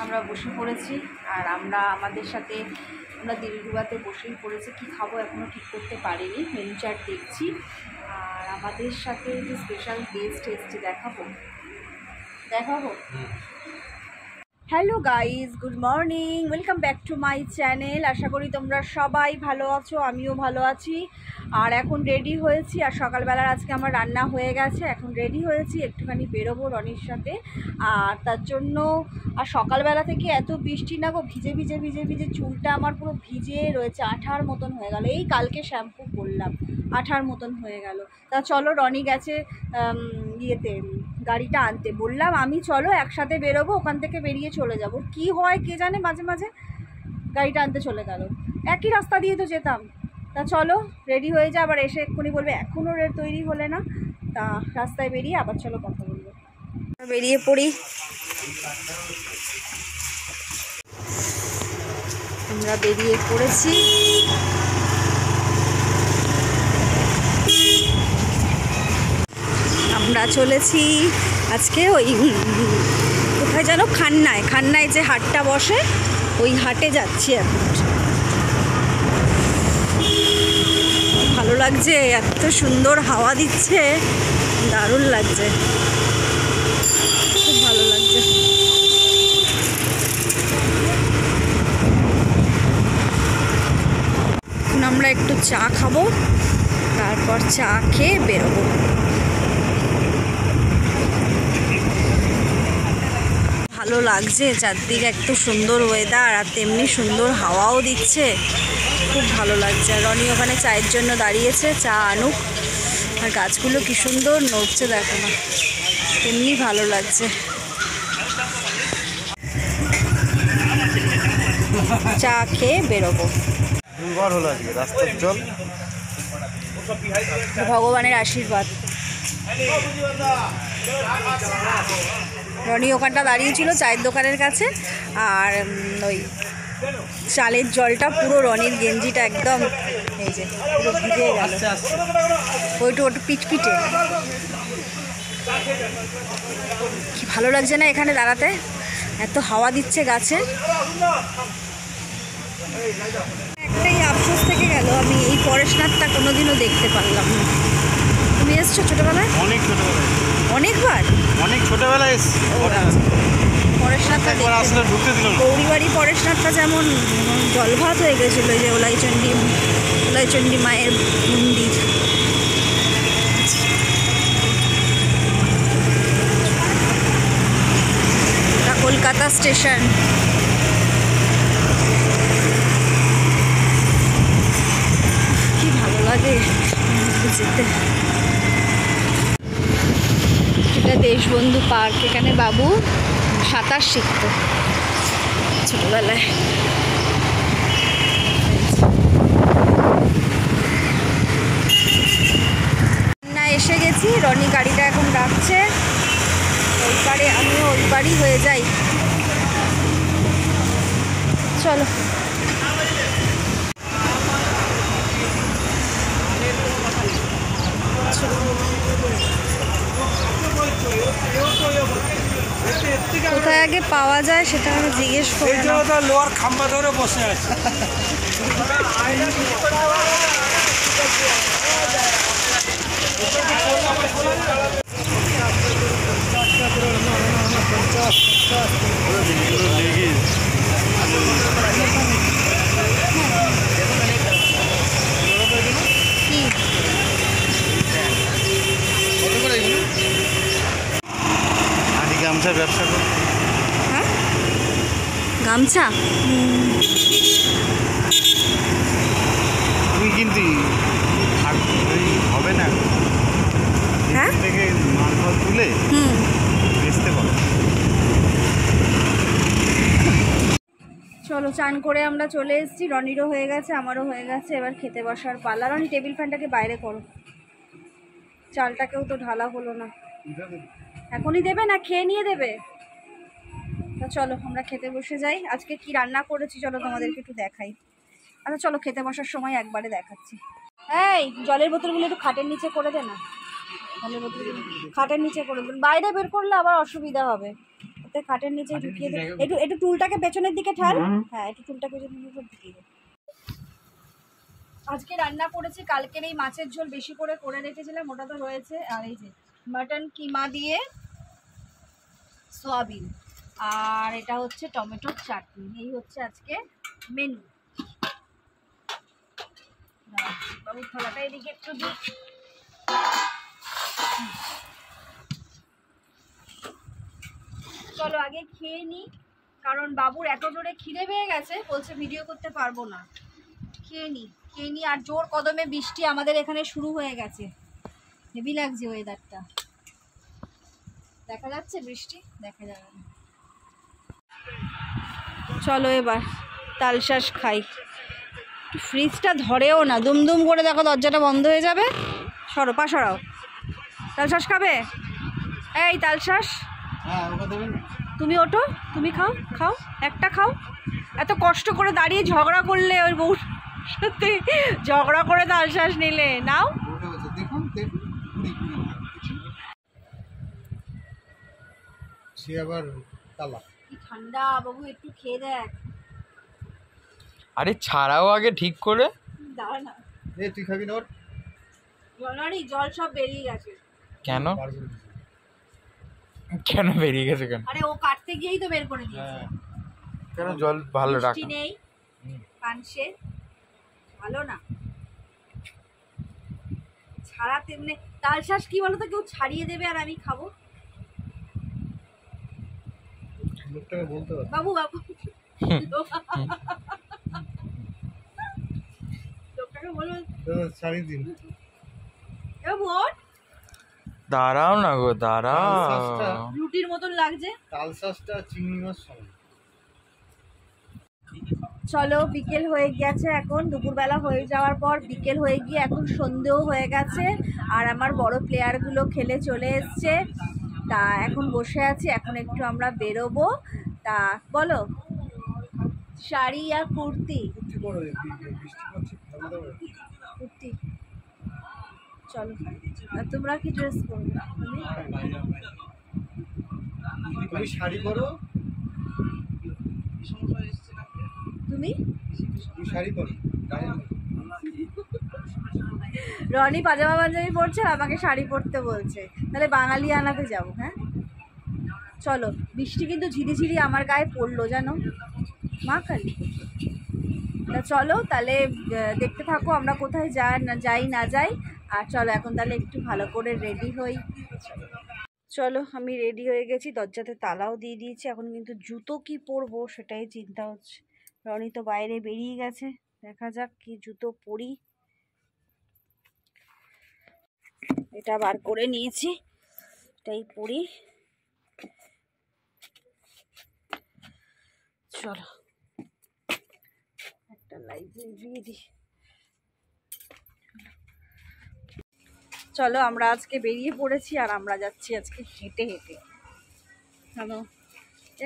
আমরা বসে পড়েছি। আর আমরা আমাদের সাথে আমরা দিলরুবাতে বসেই পড়েছি। কি খাবো এখনও ঠিক করতে পারিনি, মেনু চার্ট দেখছি। আর আমাদের সাথে যে স্পেশাল গেস্ট এসছে দেখাবো। Hello guys, good morning, welcome back to my channel. আশা করি তোমরা সবাই ভালো আছো, আমিও ভালো আছি। আর এখন রেডি হয়েছি, আর সকালবেলার আজকে আমার রান্না হয়ে গেছে। এখন রেডি হয়েছি, একটুখানি বেরোবো রনির সাথে। আর তার জন্য আর সকালবেলা থেকে এত বৃষ্টি না গো, ভিজে ভিজে ভিজে ভিজে চুলটা আমার পুরো ভিজে রয়েছে, আঠার মতন হয়ে গেল। এই কালকে শ্যাম্পু করলাম, আঠার মতন হয়ে গেল। তা চলো, রনি গেছে ইয়েতে গাড়িটা আনতে। বললাম আমি চলো একসাথে বেরোবো, ওখান থেকে বেরিয়ে চলে যাবো। কি হয় কে জানে, মাঝে মাঝে গাড়িটা আনতে চলে গেল। একই রাস্তা দিয়ে তো যেতাম। তা চলো রেডি হয়ে যা, আবার এসে এক্ষুনি বলবে এখনও তৈরি হলে না। তা রাস্তায় বেরিয়ে আবার চলো কথা বলবো। বেরিয়ে পড়ি। আমরা বেরিয়ে পড়েছি। আমরা চলেছি আজকে ওই কোথায় যেন, খান্নায় যে হাটটা বসে, ওই হাটে যাচ্ছি এখন। ভালো লাগছে, এত সুন্দর হাওয়া দিচ্ছে, দারুণ লাগছে, খুব ভালো লাগছে। এখন আমরা একটু চা খাবো, তারপর চা খেয়ে বেরোবো। ভালো লাগছে চারদিকে, এত সুন্দর ওয়েদার, আর তেমনি সুন্দর হাওয়াও দিচ্ছে, খুব ভালো লাগছে। আর রনি ওখানে চায়ের জন্য দাঁড়িয়েছে, চা আনুক। আর গাছগুলো কি সুন্দর নড়ছে, দেখো না, তেমনি ভালো লাগছে। চা খেয়ে বেরোবো। ভগবানের আশীর্বাদ। রনি ওখানটা দাঁড়িয়েছিল চায়ের দোকানের কাছে, আর ওই চালের জলটা পুরো রনির গেঞ্জিটা একদম এই যে পুরো ভিজে গেল, ওইটু পিটপিটে। কি ভালো লাগছে না এখানে দাঁড়াতে, এত হাওয়া দিচ্ছে গাছে। একটাই আফসোস থেকে গেল, আমি এই পরেশনাথটা কোনোদিনও দেখতে পারলাম না। তুমি এসছো ছোটবেলায়? অনেক ছোটবেলায়, অনেক ছোটবেলায় এসছি। পরেশনাথটা ঢুকতে দিল না। গৌরীবাড়ি পরেশনাথটা যেমন জলভাত হয়ে গেছিলো, যে ওলাইচণ্ডী মায়ের মন্দির। কলকাতা স্টেশন। কি ভালো লাগে যেতে। এটা দেশবন্ধু পার্ক, এখানে বাবু সাঁতার শিখত ছোটবেলায়। না এসে গেছি, রনি গাড়িটা এখন রাখছে ওই পারে, আমিও ওই পারই হয়ে যাই। চলো। কোথায় আগে পাওয়া যায় সেটা আমি জিজ্ঞেস করি। লোয়ার খাম্বা ধরে বসে আছে। গামছার ব্যবসা করি। হ্যাঁ, গামছা। তুই কিন্তু হবে না, হ্যাঁ থেকে মাল তুলে বেচতে পারো। চলো, চান করে আমরা চলে এসেছি। রনিরও হয়ে গেছে, আমারও হয়ে গেছে, এবার খেতে বসার পালা। রনি টেবিল ফ্যানটাকে বাইরে করো, চালটাকেও তো ঢালা হলো না। এখনই দেবে না খেয়ে নিয়ে দেবে? তা চলো আমরা খেতে বসে যাই। আজকে কি রান্না করেছি চলো তোমাদেরকে একটু দেখাই। আচ্ছা চলো, খেতে বসার সময় একবারে দেখাচ্ছি। এই জলের বোতলগুলো একটু খাটের নিচে করে দে না, জলের বোতলগুলো খাটের নিচে করে দেন, বাইরে বের করলে আবার অসুবিধা হবে। হাতে খাটের নিচে ঢুকিয়ে দে। একটু একটু টুলটাকে পেছনের দিকে ঠাল। হ্যাঁ, একটু টুলটাকে পেছনের দিকে ঢুকিয়ে দে। আজকে রান্না করেছি কালকের এই মাছের ঝোল বেশি করে রেখেছিলাম, ওটা তো রয়েছে। আর এই যে মাটন কিমা দিয়ে সয়াবিন, আর এটা হচ্ছে টমেটোর চাটনি। এই হচ্ছে আজকে মেনু। বাবুর থালাটা এদিকে একটু দিই। চলো আগে খেয়ে নিই, কারণ বাবুর এত জোরে খিদে পেয়ে গেছে, বলছে ভিডিও করতে পারবো না। খেয়ে নিই। আর জোর কদমে বৃষ্টি আমাদের এখানে শুরু হয়ে গেছে। হেভি লাগছে ওয়েদারটা। দেখা যাচ্ছে বৃষ্টি? দেখা যাবে না। চলো এবার তালশাঁস খাই। ফ্রিজটা ধরেও না, দুমদুম করে দেখো দরজাটা বন্ধ হয়ে যাবে। সরাও। তালশাঁস খাবে? এই তালশাঁস, তুমি ওঠো, তুমি খাও একটা খাও। এত কষ্ট করে দাঁড়িয়ে ঝগড়া করলে ওই বউ সত্যি ঝগড়া করে তালশাঁস নিলে নাও। কি ঠান্ডা বাবু, একটু খেয়ে দেখ। আরে ছাড়াও আগে ঠিক করে। দাঁড়া না, তুই খাবি না? জল সব বেরিয়ে গেছে। কেন বেরিয়ে গেছে কেন? আরে ও কাটতে গিয়েই তো বের করে দিয়েছে। কেন জল ভালো রাখ নেই পানসে, ভালো না ছাড়াতে। মানে তালশাঁস কি বলতো, কেউ ছাড়িয়ে দেবে আর আমি খাবো? বাবু লোকটাকে বলো ছাড়িয়ে দিন। দাঁড়াও না গো, দাঁড়াও। রুটির মতন লাগছে তালশাঁসটা চিংড়ি মাছ সমান। চলো বিকেল হয়ে গেছে, এখন দুপুরবেলা হয়ে যাওয়ার পর বিকেল হয়ে গিয়ে এখন সন্ধেও হয়ে গেছে। আর আমার বড় প্লেয়ারগুলো খেলে চলে এসছে, তা এখন বসে আছি। এখন একটু আমরা বেরোবো। তা বলো, শাড়ি আর কুর্তি? কুর্তি। চলো, আর তোমরা কি ড্রেস পরবে? তুমি শাড়ি পরো। তুমি শাড়ি পরো। রনি পাজামা পাঞ্জাবি পরছে, আমাকে শাড়ি পরতে বলছে। তাহলে বাঙালি আনাতে যাবো। হ্যাঁ চলো। বৃষ্টি কিন্তু ঝিরিঝিরি আমার গায়ে পড়লো জানো, মা কালী। তা চলো তাহলে দেখতে থাকো আমরা কোথায় যাই না যাই। আর চলো এখন তাহলে একটু ভালো করে রেডি হই। চলো আমি রেডি হয়ে গেছি, দরজাতে তালাও দিয়ে দিয়েছি। এখন কিন্তু জুতো কি পরবো সেটাই চিন্তা হচ্ছে। রনি তো বাইরে বেরিয়ে গেছে, দেখা যাক কি জুতো পরি। এটা বার করে নিয়েছি, এটাই পরি। চলো একটা লাইট দিয়ে দিই। চলো আমরা আজকে বেরিয়ে পড়েছি, আর আমরা যাচ্ছি আজকে হেঁটে হেঁটে। কেন,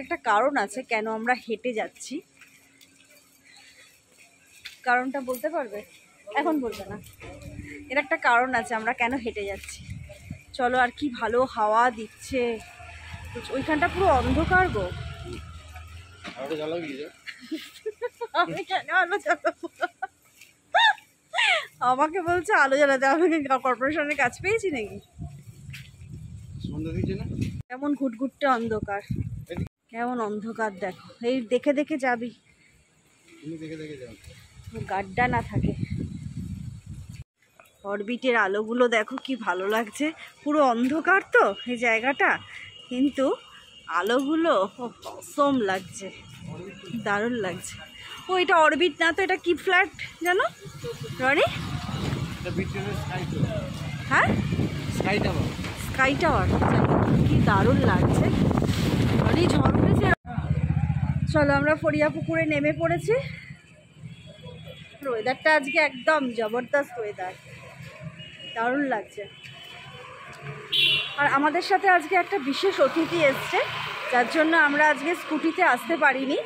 একটা কারণ আছে কেন আমরা হেঁটে যাচ্ছি। কারণটা বলতে পারবে? এখন বলবে না, এর একটা কারণ আছে আমরা কেন হেঁটে যাচ্ছি। চলো, আর কি ভালো হাওয়া দিচ্ছে। ওইখানটা পুরো অন্ধকার গো। আমি কেন আলো জ্বালাবো? আমাকে বলছে আলো জ্বালাতে। আমাকে কর্পোরেশনের কাজ পেয়েছি নাকি? কেমন ঘুটঘুটে অন্ধকার, কেমন অন্ধকার দেখো। এই দেখে দেখে যাবি, গাড্ডা না থাকে। অরবিটের আলোগুলো দেখো কি ভালো লাগছে। পুরো অন্ধকার তো এই জায়গাটা, কিন্তু আলোগুলো অসম লাগছে, দারুণ লাগছে। ও এটা অরবিট না তো, এটা কি ফ্ল্যাট জানো রনি? হ্যাঁ স্কাই টাওয়ার। কি দারুণ লাগছে। রনি ঝড় উঠেছে। চলো আমরা ফরিয়া পুকুরে নেমে পড়েছি। ওয়েদারটা আজকে একদম জবরদস্ত ওয়েদার, দারুণ লাগছে। আর আমাদের সাথে আজকে একটা বিশেষ অতিথি এসছে, যার জন্য আমরা আজকে স্কুটিতে আসতে পারিনি।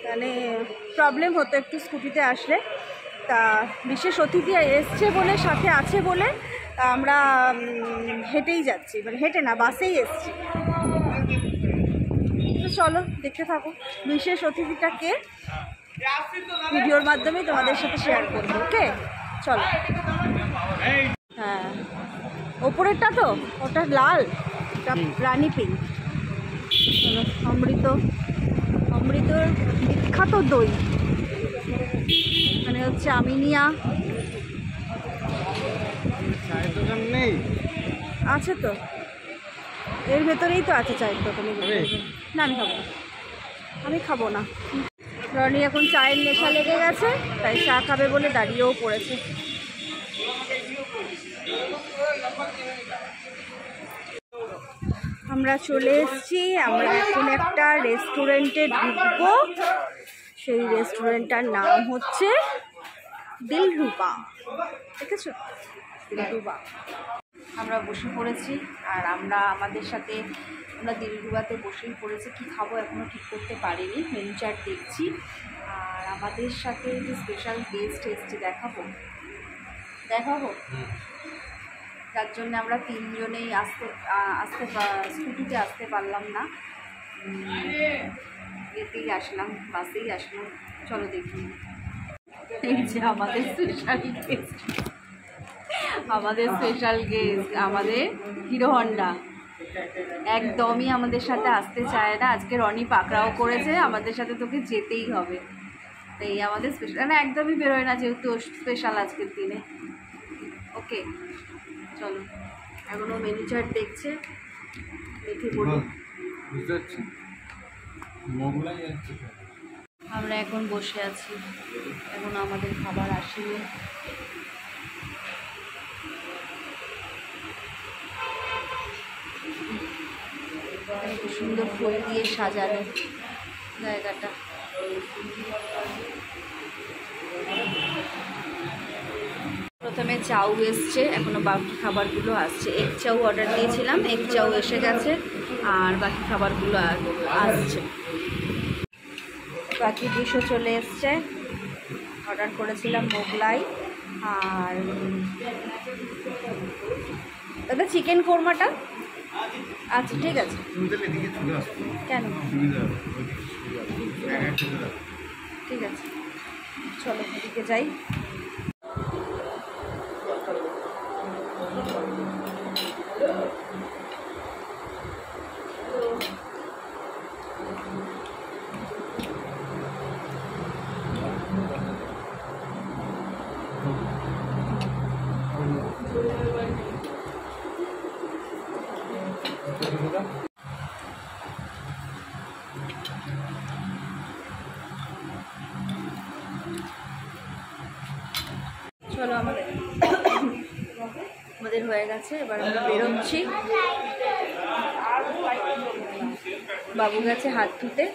মানে প্রবলেম হতো একটু স্কুটিতে আসলে। তা বিশেষ অতিথি এসছে বলে, সাথে আছে বলে আমরা হেঁটেই যাচ্ছি। মানে হেঁটে না, বাসেই এসছি। চলো দেখতে থাকো বিশেষ অতিথিটা কে, ভিডিওর মাধ্যমে তোমাদের সাথে শেয়ার করবো। ওকে চলো। হ্যাঁ ওপরেরটা তো, ওটা লাল, ওটা রানী পিঙ্ক। চলো অমৃত, অমৃতর বিখ্যাত দই, মানে হচ্ছে আমিনিয়া চায়ের দোকান নেই? আছে তো, এর ভেতরেই তো আছে চায়ের দোকানে। না আমি খাবো না। রনি এখন চায়ের নেশা লেগে গেছে, তাই চা খাবে বলে দাঁড়িয়েও পড়েছে। আমরা চলে এসেছি, আমরা এখন একটা রেস্টুরেন্টে ঢুকবো। সেই রেস্টুরেন্টটার নাম হচ্ছে দিলরুবা। দেখেছো দিলরুবা? আমরা বসে পড়েছি, আর আমাদের সাথে আমরা দিলরুবাতে বসেই পড়েছি। কি খাবো এখনও ঠিক করতে পারিনি, মেনু চার্ট দেখছি। আর আমাদের সাথে যে স্পেশাল গেস্ট এসছে দেখাবো, যার জন্য আমরা তিনজনেই স্কুটিতে আসতে পারলাম না, এতেই আসলাম, বাসেই আসলাম। চলো দেখি। এই যে আমাদের স্পেশাল গেস্ট, আমাদের হিরো হন্ডা একদমই আমাদের সাথে আসতে চায় না। আজকে রনি পাকড়াও করেছে, আমাদের সাথে তোকে যেতেই হবে। তাই আমাদের স্পেশাল না, একদমই বেরোয় না যেহেতু স্পেশাল আজকের দিনে। ওকে চলো, এখনও মেনু চার্ট দেখছে, দেখে বলুন। আমরা এখন বসে আছি, এখন আমাদের খাবার আসেনি। খুব সুন্দর ফুল দিয়ে সাজানো জায়গাটা। প্রথমে চাউ এসছে, এখনো বাকি খাবারগুলো আসছে। এগ চাউ অর্ডার দিয়েছিলাম, এগ চাউ এসে গেছে, আর বাকি খাবারগুলো আসছে। বাকি ডিশও চলে এসছে। অর্ডার করেছিলাম মোগলাই, আর দাদা চিকেন কোরমাটা। আচ্ছা ঠিক আছে। কেন? ঠিক আছে চলো এদিকে যাই। চলো আমাদের হয়ে গেছে, এবার আমরা বেরোচ্ছি। বাবু গেছে হাত ধুতে,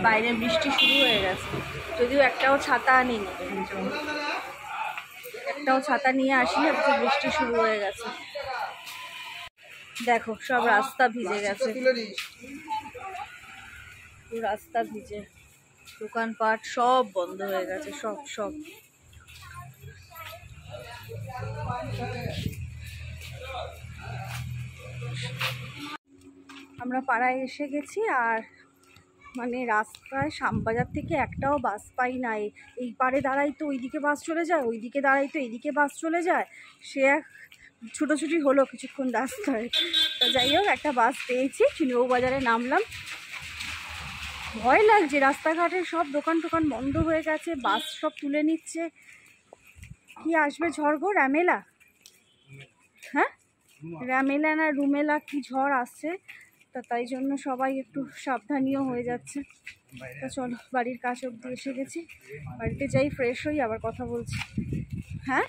বাইরে বৃষ্টি শুরু হয়ে গেছে, যদিও একটাও ছাতা আনিনি, নিয়ে আসিনি, অথচ বৃষ্টি শুরু হয়ে গেছে। দেখো সব রাস্তা ভিজে গেছে, রাস্তা ভিজে, দোকানপাট সব বন্ধ হয়ে গেছে, সব। আমরা পাড়ায় এসে গেছি, আর মানে রাস্তায় শ্যামবাজার থেকে একটাও বাস পাই না। এই পাড়ে দাঁড়াই তো ওইদিকে বাস চলে যায়, ওইদিকে দাঁড়াই তো এইদিকে বাস চলে যায়। সে এক ছুটোছুটি হলো কিছুক্ষণ রাস্তায়। তো যাই হোক একটা বাস পেয়েছি, চিনবউ বাজারে নামলাম। ভয় লাগছে, রাস্তাঘাটে সব দোকান টোকান বন্ধ হয়ে গেছে, বাস সব তুলে নিচ্ছে। কি আসবে ঝড় গো, র্যামেলা? হ্যাঁ র্যামেলা না রুমেলা কি ঝড় আসছে, তা তাই জন্য সবাই একটু সাবধানীয় হয়ে যাচ্ছে। তো চলো বাড়ির কাছ অবধি এসে গেছি, বাড়িতে যাই ফ্রেশ হই, আবার কথা বলছি। হ্যাঁ